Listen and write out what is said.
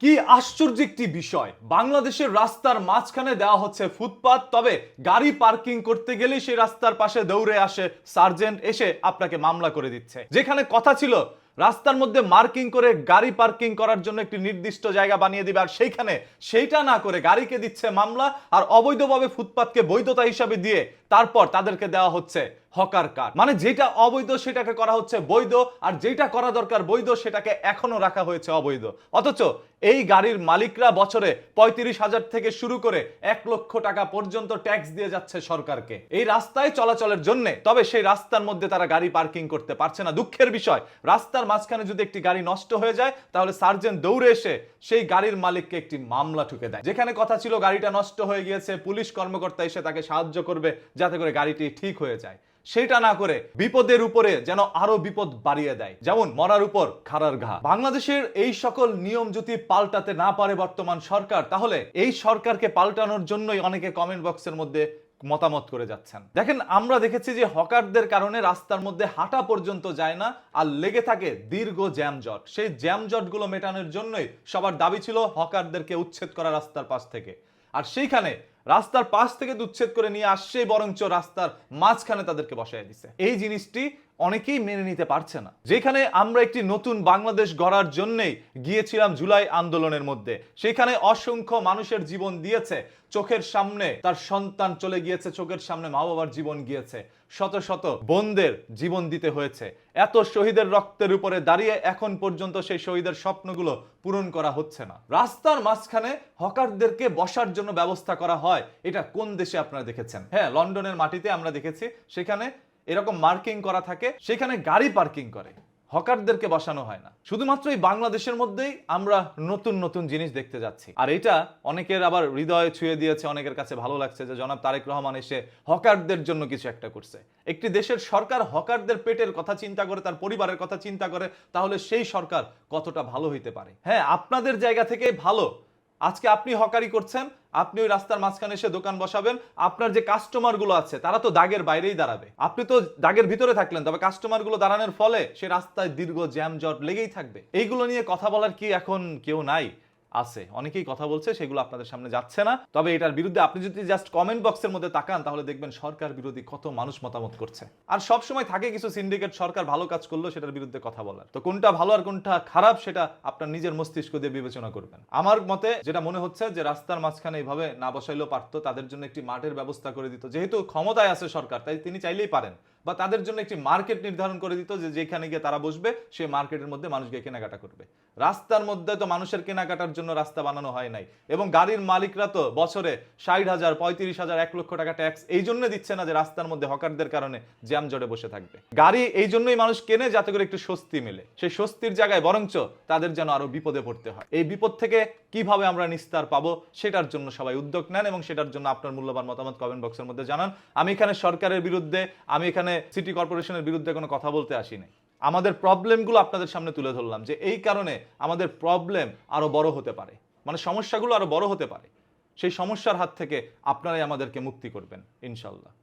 কি আশ্চর্য একটি বিষয়, বাংলাদেশের রাস্তার মাঝখানে দেওয়া হচ্ছে ফুটপাত, তবে গাড়ি পার্কিং করতে গেলেই সেই রাস্তার পাশে দৌড়ে আসে সার্জেন্ট, এসে আপনাকে মামলা করে দিচ্ছে। যেখানে কথা ছিল রাস্তার মধ্যে মার্কিং করে গাড়ি পার্কিং করার জন্য একটি নির্দিষ্ট জায়গা বানিয়ে দিবে, আর সেইটা না করে গাড়িকে দিচ্ছে মামলা, আর অবৈধভাবে ফুটপাতকে বৈধতা হিসাবে দিয়ে তারপর তাদেরকে দেওয়া হচ্ছে হকার কার্ড। মানে যেটা অবৈধ সেটাকে করা হচ্ছে বৈধ, আর যেটা করা দরকার বৈধ সেটাকে এখনো রাখা হয়েছে অবৈধ। অথচ এই গাড়ির মালিকরা বছরে 35,000 থেকে শুরু করে 1 লক্ষ টাকা পর্যন্ত ট্যাক্স দিয়ে যাচ্ছে সরকারকে এই রাস্তায় চলাচলের জন্য। তবে সেই রাস্তার মধ্যে তারা গাড়ি পার্কিং করতে পারছে না। দুঃখের বিষয়, রাস্তার মাঝখানে যদি একটি গাড়ি নষ্ট হয়ে যায় তাহলে সার্জেন্ট দৌড়ে এসে সেই গাড়ির মালিককে একটি মামলা ঠুকে দেয়। যেখানে কথা ছিল গাড়িটা নষ্ট হয়ে গিয়েছে, পুলিশ কর্মকর্তা এসে তাকে সাহায্য করবে যাতে করে গাড়িটি ঠিক হয়ে যায়, সেটা না করে বিপদের উপরে যেন আরো বিপদ বাড়িয়ে দেয়, যেমন মরার উপর খাড়ার ঘা। বাংলাদেশের এই সকল নিয়ম যদি পাল্টাতে না পারে বর্তমান সরকার, তাহলে এই সরকারকে পাল্টানোর জন্যই অনেকে কমেন্ট বক্সের মধ্যে মতামত করে যাচ্ছেন। দেখেন, আমরা দেখেছি যে হকারদের কারণে রাস্তার মধ্যে হাঁটা পর্যন্ত যায় না, আর লেগে থাকে দীর্ঘ জ্যামজট। সেই জ্যামজট গুলো মেটানোর জন্যই সবার দাবি ছিল হকারদেরকে উচ্ছেদ করা রাস্তার পাশ থেকে। আর সেইখানে রাস্তার পাশ থেকে উচ্ছেদ করে নিয়ে আসছে, বরঞ্চ রাস্তার মাঝখানে তাদেরকে বসায় দিছে। এই জিনিসটি অনেকেই মেনে নিতে পারছে না। যেখানে আমরা একটি নতুন বাংলাদেশ গড়ার জন্যই গিয়েছিলাম জুলাই আন্দোলনের মধ্যে, সেখানে অসংখ্য মানুষের জীবন দিয়েছে, চোখের সামনে তার সন্তান চলে গিয়েছে, চোখের সামনে মা বাবার জীবন গিয়েছে, শত শত বোনদের জীবন দিতে হয়েছে। এত শহীদের রক্তের উপরে দাঁড়িয়ে এখন পর্যন্ত সেই শহীদের স্বপ্নগুলো পূরণ করা হচ্ছে না। রাস্তার মাঝখানে হকারদেরকে বসার জন্য ব্যবস্থা করা হয়, এটা কোন দেশে আপনারা দেখেছেন? হ্যাঁ, লন্ডনের মাটিতে আমরা দেখেছি, সেখানে এরকম মার্কিং করা থাকে, সেখানে গাড়ি পার্কিং করে, হকারদেরকে বসানো হয় না। শুধুমাত্র এই বাংলাদেশের মধ্যেই আমরা নতুন নতুন জিনিস দেখতে যাচ্ছি, আর এটা অনেকের আবার হৃদয়ে ছুঁয়ে দিয়েছে। অনেকের কাছে ভালো লাগছে যে জনাব তারেক রহমান এসে হকারদের জন্য কিছু একটা করছে। একটি দেশের সরকার হকারদের পেটের কথা চিন্তা করে, তার পরিবারের কথা চিন্তা করে, তাহলে সেই সরকার কতটা ভালো হইতে পারে। হ্যাঁ, আপনাদের জায়গা থেকে ভালো। আজকে আপনি হকারি করছেন, আপনি ওই রাস্তার মাঝখানে এসে দোকান বসাবেন, আপনার যে কাস্টমার গুলো আছে তারা তো দাগের বাইরেই দাঁড়াবে, আপনি তো দাগের ভিতরে থাকলেন, তবে কাস্টমার গুলো দাঁড়ানোর ফলে সে রাস্তায় দীর্ঘ জ্যাম জট লেগেই থাকবে। এইগুলো নিয়ে কথা বলার কি এখন কেউ নাই? আছে, অনেকেই কথা বলছে, সেগুলো আপনাদের সামনে যাচ্ছে না। তবে এটার বিরুদ্ধে আপনি যদি জাস্ট কমেন্ট বক্সের মধ্যে তাকান, তাহলে দেখবেন সরকার বিরোধী কত মানুষ মতামত করছে। আর সব সময় থাকে কিছু সিন্ডিকেট, সরকার ভালো কাজ করলো সেটার বিরুদ্ধে কথা বলার। তো কোনটা ভালো আর কোনটা খারাপ সেটা আপনার নিজের মস্তিষ্ক দিয়ে বিবেচনা করবেন। আমার মতে যেটা মনে হচ্ছে যে রাস্তার মাঝখানে এইভাবে না বসাইলেও পারতো, তাদের জন্য একটি মাঠের ব্যবস্থা করে দিত। যেহেতু ক্ষমতায় আছে সরকার, তাই তিনি চাইলেই পারেন। বা তাদের জন্য একটি মার্কেট নির্ধারণ করে দিত, যে যেখানে গিয়ে তারা বসবে সেই মার্কেটের মধ্যে মানুষ গিয়ে কেনাকাটা করবে। রাস্তার মধ্যে তো মানুষের কেনাকাটার জন্য রাস্তা বানানো হয় নাই, এবং গাড়ির মালিকরা তো বছরে 60,000, 35,000, 1 লক্ষ টাকা ট্যাক্স এই জন্য দিচ্ছে না যে রাস্তার মধ্যে হকারদের কারণে জ্যাম জটে বসে থাকবে। গাড়ি এই জন্যই মানুষ কেনে যাতে করে একটু স্বস্তি মেলে, সেই স্বস্তির জায়গায় বরঞ্চ তাদের যেন আরো বিপদে পড়তে হয়। এই বিপদ থেকে কিভাবে আমরা নিস্তার পাবো সেটার জন্য সবাই উদ্যোগ নেন, এবং সেটার জন্য আপনার মূল্যবান মতামত কমেন্ট বক্সের মধ্যে জানান। আমি এখানে সরকারের বিরুদ্ধে, আমি এখানে সিটি কর্পোরেশনের বিরুদ্ধে কোনো কথা বলতে আসি নাই। আমাদের প্রবলেমগুলো আপনাদের সামনে তুলে ধরলাম, যে এই কারণে আমাদের প্রবলেম আরো বড় হতে পারে, মানে সমস্যাগুলো আরো বড় হতে পারে। সেই সমস্যার হাত থেকে আপনারাই আমাদেরকে মুক্তি করবেন ইনশাল্লাহ।